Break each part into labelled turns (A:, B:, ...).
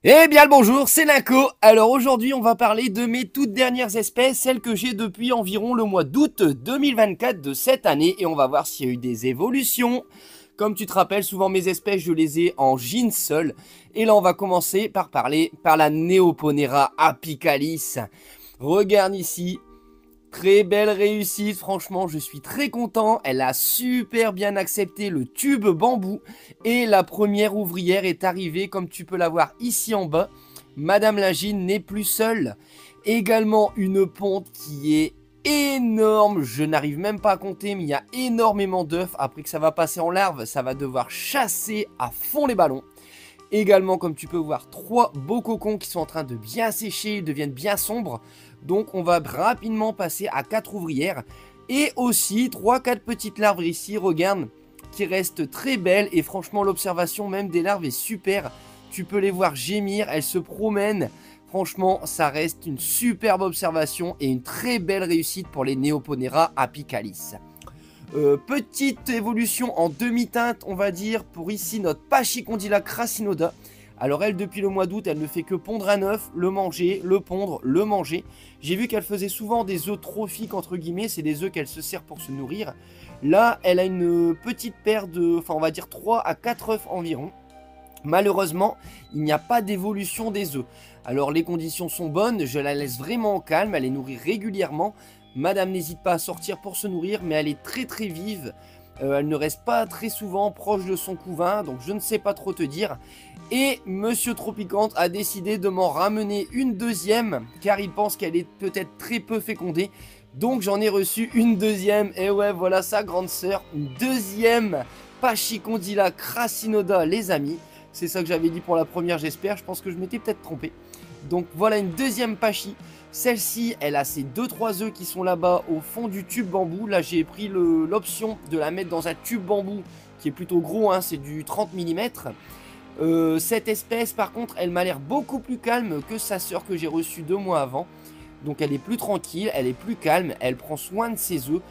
A: Eh bien le bonjour, c'est Linko. Alors aujourd'hui on va parler de mes toutes dernières espèces, celles que j'ai depuis environ le mois d'août 2024 de cette année. Et on va voir s'il y a eu des évolutions. Comme tu te rappelles, souvent mes espèces je les ai en gîne seul. Et là on va commencer par parler par la Neoponera apicalis. Regarde ici. Très belle réussite, franchement je suis très content, elle a super bien accepté le tube bambou et la première ouvrière est arrivée comme tu peux la voir ici en bas. Madame Lagine n'est plus seule, également une ponte qui est énorme, je n'arrive même pas à compter mais il y a énormément d'œufs, après que ça va passer en larve, ça va devoir chasser à fond les ballons. Également, comme tu peux voir, 3 beaux cocons qui sont en train de bien sécher, ils deviennent bien sombres. Donc on va rapidement passer à 4 ouvrières. Et aussi 3-4 petites larves ici, regarde, qui restent très belles. Et franchement, l'observation même des larves est super. Tu peux les voir gémir, elles se promènent. Franchement, ça reste une superbe observation et une très belle réussite pour les Neoponera apicalis. Petite évolution en demi-teinte, on va dire, pour ici notre Pachycondyla crasinoda. Alors elle, depuis le mois d'août, elle ne fait que pondre un œuf, le manger, le pondre, le manger. J'ai vu qu'elle faisait souvent des œufs trophiques, entre guillemets, c'est des œufs qu'elle se sert pour se nourrir. Là, elle a une petite paire de, enfin on va dire 3 à 4 œufs environ. Malheureusement, il n'y a pas d'évolution des œufs. Alors les conditions sont bonnes, je la laisse vraiment au calme, elle les nourrit régulièrement. Madame n'hésite pas à sortir pour se nourrir, mais elle est très vive. Elle ne reste pas très souvent proche de son couvain, donc je ne sais pas trop te dire. Et Monsieur Tropicante a décidé de m'en ramener une deuxième, car il pense qu'elle est peut-être très peu fécondée. Donc j'en ai reçu une deuxième, et ouais voilà sa grande sœur, une deuxième Pachycondyla crasinoda les amis. C'est ça que j'avais dit pour la première j'espère, je pense que je m'étais peut-être trompé. Donc voilà une deuxième Pachy. Celle-ci, elle a ses 2-3 œufs qui sont là-bas au fond du tube bambou. Là, j'ai pris l'option de la mettre dans un tube bambou qui est plutôt gros, hein, c'est du 30 mm. Cette espèce, par contre, elle m'a l'air beaucoup plus calme que sa sœur que j'ai reçue 2 mois avant. Donc elle est plus tranquille, elle est plus calme, elle prend soin de ses œufs.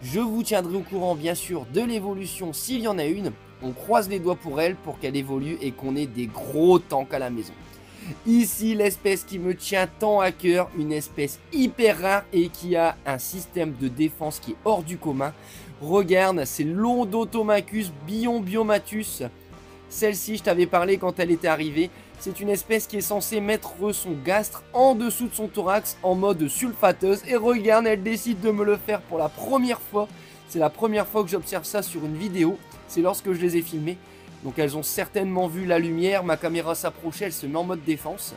A: Je vous tiendrai au courant, bien sûr, de l'évolution s'il y en a une. On croise les doigts pour elle, pour qu'elle évolue et qu'on ait des gros tanks à la maison. Ici, l'espèce qui me tient tant à cœur, une espèce hyper rare et qui a un système de défense qui est hors du commun. Regarde, c'est l'Ondotomachus biomatus. Celle-ci, je t'avais parlé quand elle était arrivée. C'est une espèce qui est censée mettre son gastre en dessous de son thorax en mode sulfateuse. Et regarde, elle décide de me le faire pour la première fois. C'est la première fois que j'observe ça sur une vidéo. C'est lorsque je les ai filmées. Donc elles ont certainement vu la lumière, ma caméra s'approchait, elle se met en mode défense.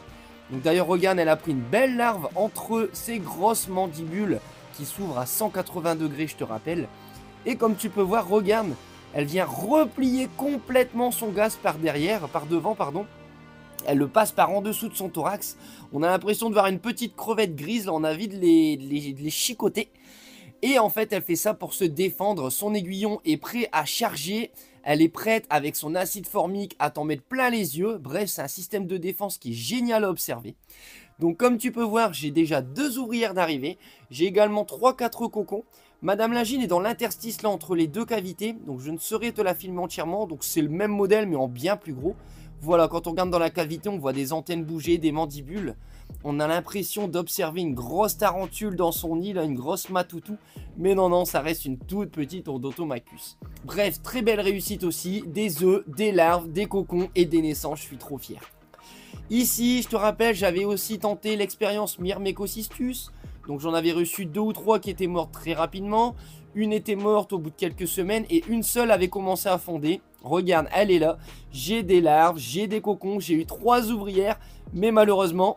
A: Donc d'ailleurs regarde, elle a pris une belle larve entre ses grosses mandibules qui s'ouvrent à 180 degrés, je te rappelle. Et comme tu peux voir, regarde, elle vient replier complètement son gaz par devant, pardon. Elle le passe par en dessous de son thorax. On a l'impression de voir une petite crevette grise, là on a envie de les chicoter. Et en fait, elle fait ça pour se défendre. Son aiguillon est prêt à charger. Elle est prête avec son acide formique à t'en mettre plein les yeux. Bref, c'est un système de défense qui est génial à observer. Donc comme tu peux voir, j'ai déjà 2 ouvrières d'arrivée. J'ai également 3-4 cocons. Madame Lagine est dans l'interstice là entre les 2 cavités. Donc je ne saurais te la filmer entièrement. Donc c'est le même modèle mais en bien plus gros. Voilà, quand on regarde dans la cavité, on voit des antennes bouger, des mandibules. On a l'impression d'observer une grosse tarentule dans son nid, là, une grosse matoutou. Mais non, ça reste une toute petite Ondotomachus. Bref, très belle réussite aussi. Des œufs, des larves, des cocons et des naissances, je suis trop fier. Ici, je te rappelle, j'avais aussi tenté l'expérience Myrmecocystus. Donc j'en avais reçu 2 ou 3 qui étaient mortes très rapidement. Une était morte au bout de quelques semaines et une seule avait commencé à fonder. Regarde, elle est là. J'ai des larves, j'ai des cocons, j'ai eu 3 ouvrières. Mais malheureusement,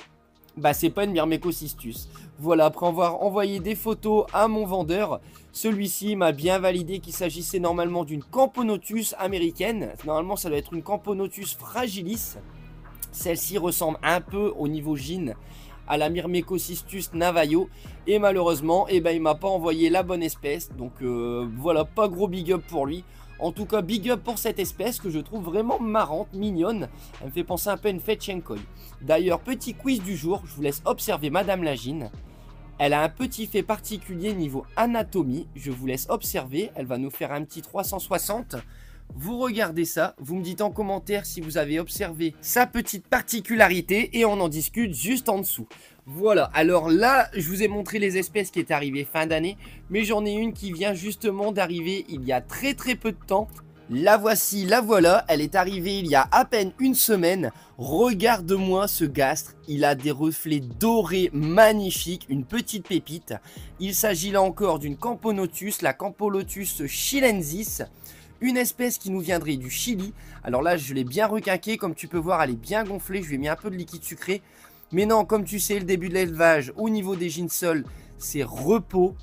A: bah c'est pas une Myrmecocystus. Voilà, après avoir envoyé des photos à mon vendeur, celui-ci m'a bien validé qu'il s'agissait normalement d'une Camponotus américaine. Normalement, ça doit être une Camponotus fragilis. Celle-ci ressemble un peu au niveau gîne à la Myrmecocystus navajo. Et malheureusement, eh ben, il m'a pas envoyé la bonne espèce. Donc voilà, pas gros big up pour lui. En tout cas, big up pour cette espèce que je trouve vraiment marrante, mignonne. Elle me fait penser un peu à une Fetchenkoi. D'ailleurs, petit quiz du jour, je vous laisse observer Madame Lagine. Elle a un petit fait particulier niveau anatomie. Je vous laisse observer. Elle va nous faire un petit 360 Vous regardez ça, vous me dites en commentaire si vous avez observé sa petite particularité et on en discute juste en dessous. Voilà, alors là, je vous ai montré les espèces qui est arrivées fin d'année, mais j'en ai une qui vient justement d'arriver il y a très peu de temps. La voici, la voilà, elle est arrivée il y a à peine une semaine. Regarde-moi ce gastre, il a des reflets dorés magnifiques, une petite pépite. Il s'agit là encore d'une Camponotus, la Campolotus chilensis. Une espèce qui nous viendrait du Chili. Alors là, je l'ai bien requinquée, comme tu peux voir, elle est bien gonflée, je lui ai mis un peu de liquide sucré. Mais non, comme tu sais, le début de l'élevage, au niveau des ginsols, c'est repos,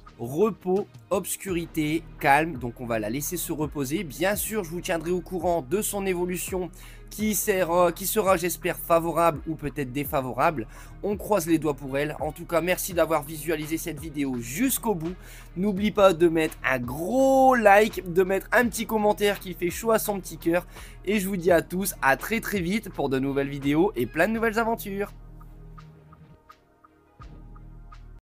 A: obscurité, calme. Donc on va la laisser se reposer. Bien sûr, je vous tiendrai au courant de son évolution qui sera, j'espère, favorable ou peut-être défavorable. On croise les doigts pour elle. En tout cas, merci d'avoir visualisé cette vidéo jusqu'au bout. N'oublie pas de mettre un gros like, de mettre un petit commentaire qui fait chaud à son petit cœur. Et je vous dis à tous à très vite pour de nouvelles vidéos et plein de nouvelles aventures.